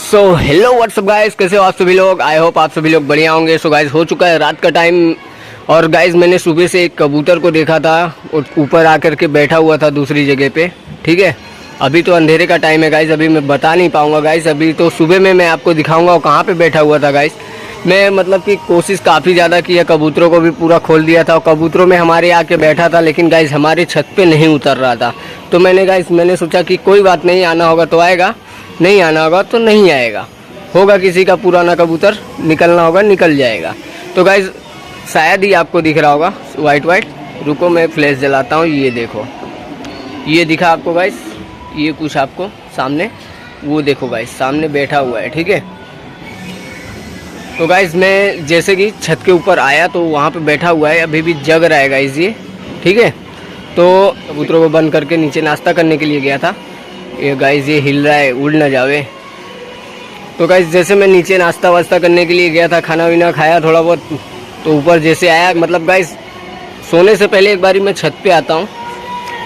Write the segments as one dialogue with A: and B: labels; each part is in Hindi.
A: सो हेलो व्हाट्सअप गाइस, कैसे हो आप सभी लोग। आई होप आप सभी लोग बढ़िया होंगे। सो गाइस, हो चुका है रात का टाइम और गाइस मैंने सुबह से एक कबूतर को देखा था और ऊपर आकर के बैठा हुआ था दूसरी जगह पे। ठीक है, अभी तो अंधेरे का टाइम है गाइस, अभी मैं बता नहीं पाऊंगा गाइस। अभी तो सुबह में मैं आपको दिखाऊंगा वो कहाँ पे बैठा हुआ था गाइस। मैं मतलब कि कोशिश काफ़ी ज़्यादा की है, कबूतरों को भी पूरा खोल दिया था और कबूतरों में हमारे आके बैठा था, लेकिन गाइस हमारे छत पे नहीं उतर रहा था। तो मैंने सोचा कि कोई बात नहीं, आना होगा तो आएगा, नहीं आना होगा तो नहीं आएगा। होगा किसी का पुराना कबूतर, निकलना होगा निकल जाएगा। तो गाइस शायद ही आपको दिख रहा होगा वाइट वाइट। रुको मैं फ्लैश जलाता हूँ। ये देखो, ये दिखा आपको गाइस, ये कुछ आपको सामने, वो देखो गाइस सामने बैठा हुआ है। ठीक है, तो गाइस मैं जैसे कि छत के ऊपर आया तो वहाँ पे बैठा हुआ है, अभी भी जग रहा है गाइस ये। ठीक है, तो कबूतरों को बंद करके नीचे नाश्ता करने के लिए गया था। ये गाइस ये हिल रहा है, उड़ ना जावे। तो गाइस जैसे मैं नीचे नाश्ता वास्ता करने के लिए गया था, खाना वाना खाया थोड़ा बहुत, तो ऊपर जैसे आया, मतलब गाइस सोने से पहले एक बारी मैं छत पे आता हूँ।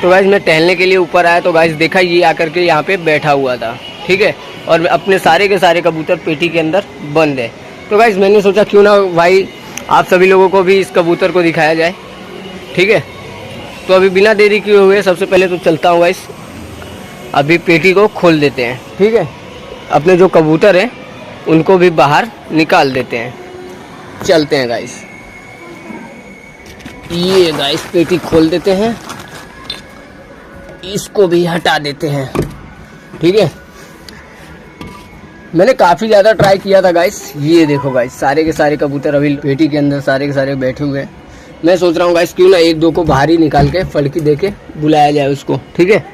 A: तो गाइस मैं टहलने के लिए ऊपर आया तो गाइस देखा ये आकर के यहाँ पे बैठा हुआ था। ठीक है, और अपने सारे के सारे कबूतर पेटी के अंदर बंद है। तो गाइस मैंने सोचा क्यों ना भाई आप सभी लोगों को भी इस कबूतर को दिखाया जाए। ठीक है, तो अभी बिना देरी किए हुए सबसे पहले तो चलता हूँ गाइस, अभी पेटी को खोल देते हैं। ठीक है, अपने जो कबूतर हैं उनको भी बाहर निकाल देते हैं। चलते हैं गाइस, ये गाइस पेटी खोल देते हैं, इसको भी हटा देते हैं। ठीक है, मैंने काफ़ी ज़्यादा ट्राई किया था गाइस। ये देखो गाइस सारे के सारे कबूतर अभी पेटी के अंदर सारे के सारे बैठे हुए हैं। मैं सोच रहा हूँ गाइस क्यों ना एक दो को बाहर ही निकाल के फड़की दे के बुलाया जाए उसको। ठीक है,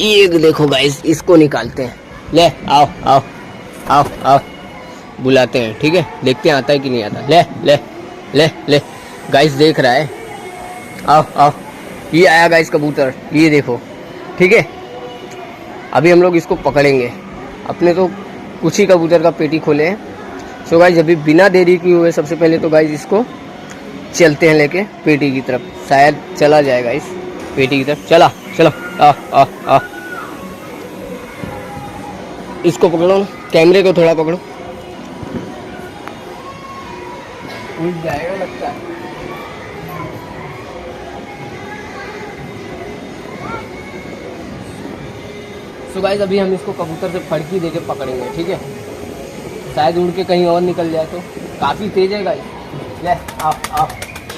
A: एक देखो गाइस इसको निकालते हैं। ले आओ आओ आओ आओ, बुलाते हैं। ठीक है, देखते हैं आता है कि नहीं आता। ले ले ले ले, गाइस देख रहा है, आओ आओ। ये आया गाइस कबूतर, ये देखो। ठीक है, अभी हम लोग इसको पकड़ेंगे। अपने तो कुछ ही कबूतर का पेटी खोले हैं। सो गाइस अभी बिना देरी की हुए सबसे पहले तो गाइस इसको चलते हैं लेके पेटी की तरफ। शायद चला जाएगा इस पेटी की तरफ। चला चलो, आ आ आ, इसको पकड़ो ना, कैमरे को थोड़ा पकड़ो, उड़ जाएगा लगता है। सो गाइस अभी हम इसको कबूतर से फड़की देके पकड़ेंगे। ठीक है, शायद उड़ के कहीं और निकल जाए, तो काफ़ी तेज है गाइस। ले आओ आओ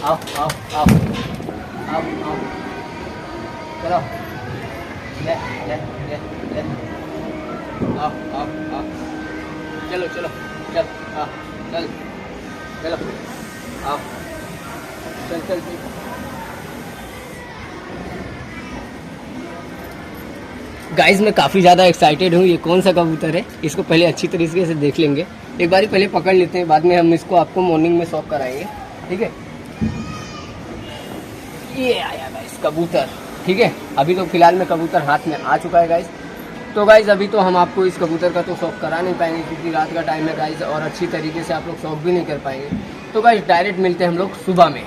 A: आओ आओ आओ आओ आओ, चलो ले ले ले ले, आओ आओ आओ, चलो चलो चल, आ चल चलो, आओ चल चल चल। गाइस मैं काफ़ी ज़्यादा एक्साइटेड हूँ। ये कौन सा कबूतर है इसको पहले अच्छी तरीके से देख लेंगे, एक बारी पहले पकड़ लेते हैं, बाद में हम इसको आपको मॉर्निंग में शॉप कराएंगे। ठीक है, ये आया गाइस कबूतर। ठीक है, अभी तो फिलहाल में कबूतर हाथ में आ चुका है गाइस। तो गाइस अभी तो हम आपको इस कबूतर का तो शौक करा नहीं पाएंगे क्योंकि रात का टाइम है गाइस, और अच्छी तरीके से आप लोग शौक भी नहीं कर पाएंगे। तो गाइस डायरेक्ट मिलते हैं हम लोग सुबह में।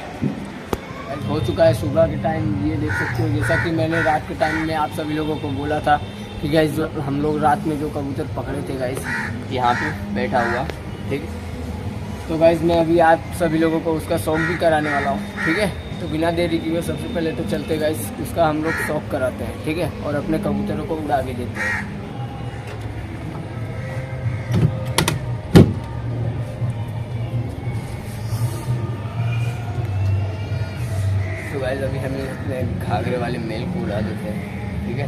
A: हो चुका है सुबह के टाइम, ये देख सकते हो। जैसा कि मैंने रात के टाइम में आप सभी लोगों को बोला था कि गाइस हम लोग रात में जो कबूतर पकड़े थे गाइस, यहाँ पे बैठा हुआ। ठीक, तो गाइस मैं अभी आप सभी लोगों को उसका शौक भी कराने वाला हूँ। ठीक है, तो बिना देरी किए सबसे पहले तो चलते गाइस उसका हम लोग शौक कराते हैं। ठीक है, और अपने कबूतरों को उड़ा के देते हैं। तो गाइस अभी हमें अपने घाघरे वाले मेल को उड़ा देते हैं। ठीक है,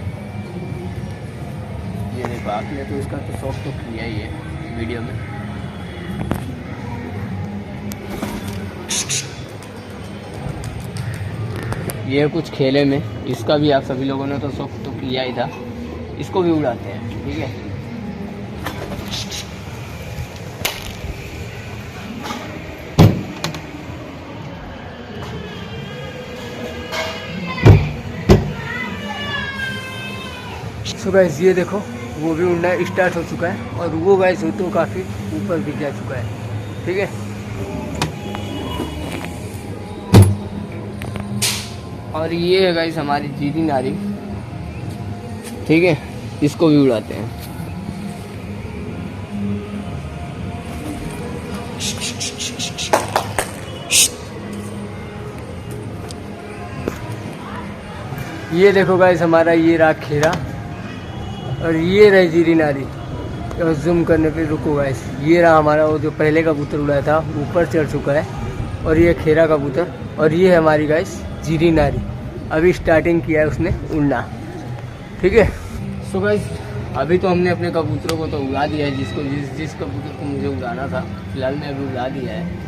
A: ये देखो आपने तो इसका तो शौक तो किया ही है वीडियो में। ये कुछ खेले में, इसका भी आप सभी लोगों ने तो शौक तो किया ही था, इसको भी उड़ाते हैं। ठीक है, तो गाइस ये देखो वो भी उड़ना स्टार्ट हो चुका है, और वो गाइस तो काफ़ी ऊपर भी जा चुका है। ठीक है, और ये है गाइस हमारी जीरी नारी। ठीक है, इसको भी उड़ाते हैं। ये देखो गाइस हमारा ये रहा खीरा और ये रही जीरी नारी। और जूम करने पे रुको गाइस, ये रहा हमारा वो जो पहले कबूतर उड़ाया था ऊपर चढ़ चुका है। और ये खीरा कबूतर और ये है हमारी गाइस जीरी नारी, अभी स्टार्टिंग किया है उसने उड़ना। ठीक है। सो गाइस अभी तो हमने अपने कबूतरों को तो उड़ा दिया है, जिस कबूतर को मुझे उड़ाना था फिलहाल मैं अभी उड़ा दिया है।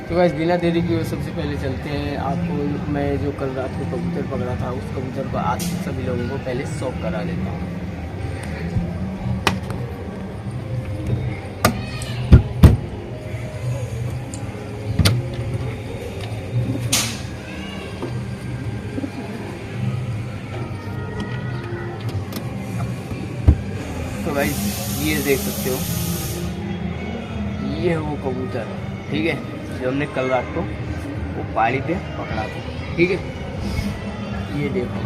A: तो गाइस बिना देरी किए सबसे पहले चलते हैं, आपको मैं जो कल रात को कबूतर पकड़ा था उस कबूतर को आज सभी लोगों को पहले शौक करा देता हूँ। तो गाइस ये देख सकते हो, ये है वो कबूतर, ठीक है, जो हमने कल रात को वो पहाड़ी पे पकड़ा था। ठीक है, ये देखो।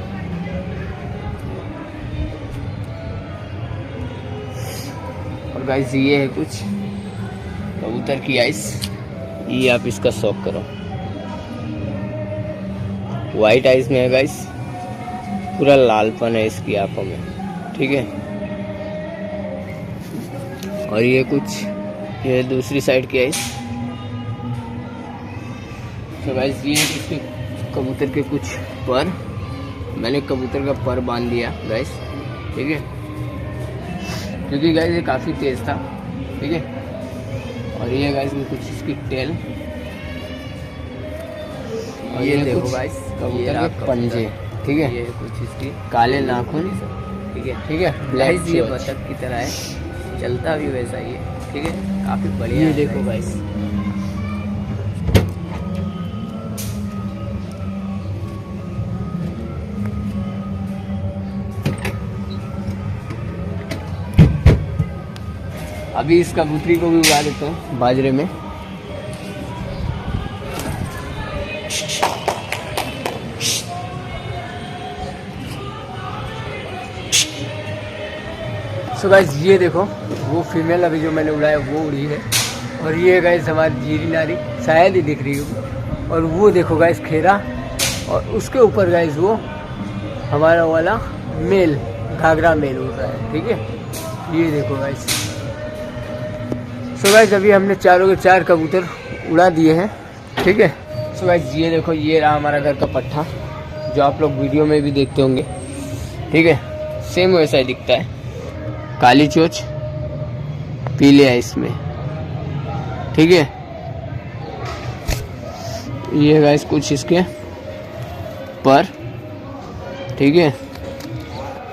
A: और गाइस ये है कुछ कबूतर की आइस, ये आप इसका शौक करो। वाइट आइस में है गाइस, पूरा लालपन है इसकी आंखों में। ठीक है। और ये कुछ ये दूसरी साइड की आइस। तो गाइस ये इसके कबूतर के कुछ पर, मैंने कबूतर का पर बांध दिया गाइस। ठीक है, क्योंकि गाइस ये काफ़ी तेज था। ठीक है। और ये गाइस में कुछ इसकी टेल, और ये देखो गाइस कबूतर के पंजे। ठीक है, ये कुछ इसकी काले नाखून। ठीक है, ठीक है। ब्लैक ये बतख की तरह है, चलता भी वैसा ही है। ठीक है, काफ़ी बढ़िया। ये देखो गाइस, अभी इस कबूतरी को भी उड़ा देता हूँ बाजरे में। सो गाइस ये देखो वो फीमेल अभी जो मैंने उड़ाया वो उड़ी है। और ये गाइस हमारी जीरी नारी शायद ही दिख रही हो। और वो देखो गाइस खीरा, और उसके ऊपर गाइस वो हमारा वाला मेल, घाघरा मेल होता है। ठीक है, ये देखो गाइस। सो गाइस अभी हमने चारों के चार कबूतर उड़ा दिए हैं। ठीक है। सो गाइस ये देखो, ये रहा हमारा घर का पट्ठा, जो आप लोग वीडियो में भी देखते होंगे। ठीक है, सेम वैसा ही दिखता है, काली चोच पीले है इसमें। ठीक है, ये गाइस कुछ इसके पर। ठीक है,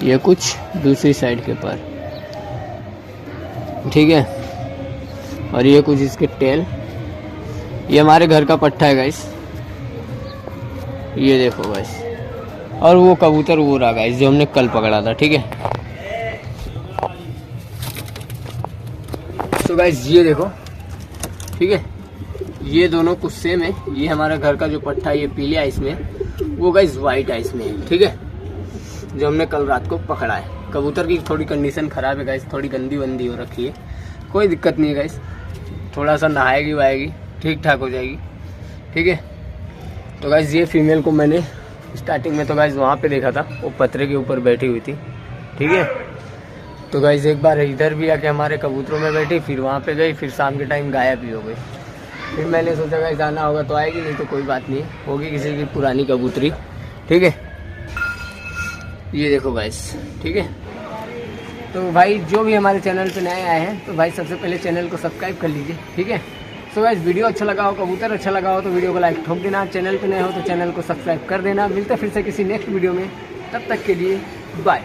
A: ये कुछ दूसरी साइड के पर। ठीक है, और ये कुछ इसके टेल। ये हमारे घर का पट्ठा है गाइस, ये देखो गाइस। और वो कबूतर वो रहा गाइस जो हमने कल पकड़ा था। ठीक है। तो गाइस ये देखो, ठीक है, ये दोनों कुछ सेम है। ये हमारा घर का जो पट्टा है ये पीले आइस में, वो गाइस वाइट आइस में है। ठीक है, जो हमने कल रात को पकड़ा है। कबूतर की थोड़ी कंडीशन ख़राब है गाइस, थोड़ी गंदी वंदी हो रखी है, कोई दिक्कत नहीं है गाइस, थोड़ा सा नहाएगी वाएगी ठीक ठाक हो जाएगी। ठीक है। तो गाइस ये फीमेल को मैंने स्टार्टिंग में तो गाइस वहाँ पे देखा था, वो पत्थर के ऊपर बैठी हुई थी। ठीक है। तो गाइस एक बार इधर भी आके हमारे कबूतरों में बैठी, फिर वहाँ पे गई, फिर शाम के टाइम गायब भी हो गई। फिर मैंने सोचा गाइस आना होगा तो आएगी, नहीं तो कोई बात नहीं, होगी किसी की पुरानी कबूतरी। ठीक है, ये देखो गाइस। ठीक है। तो भाई जो भी हमारे चैनल पे नए आए हैं तो भाई सबसे पहले चैनल को सब्सक्राइब कर लीजिए। ठीक है। तो गाइस वीडियो अच्छा लगा हो, कबूतर अच्छा लगा हो तो वीडियो को लाइक ठोक देना, चैनल पे नए हो तो चैनल को सब्सक्राइब कर देना। मिलते फिर से किसी नेक्स्ट वीडियो में, तब तक के लिए बाय।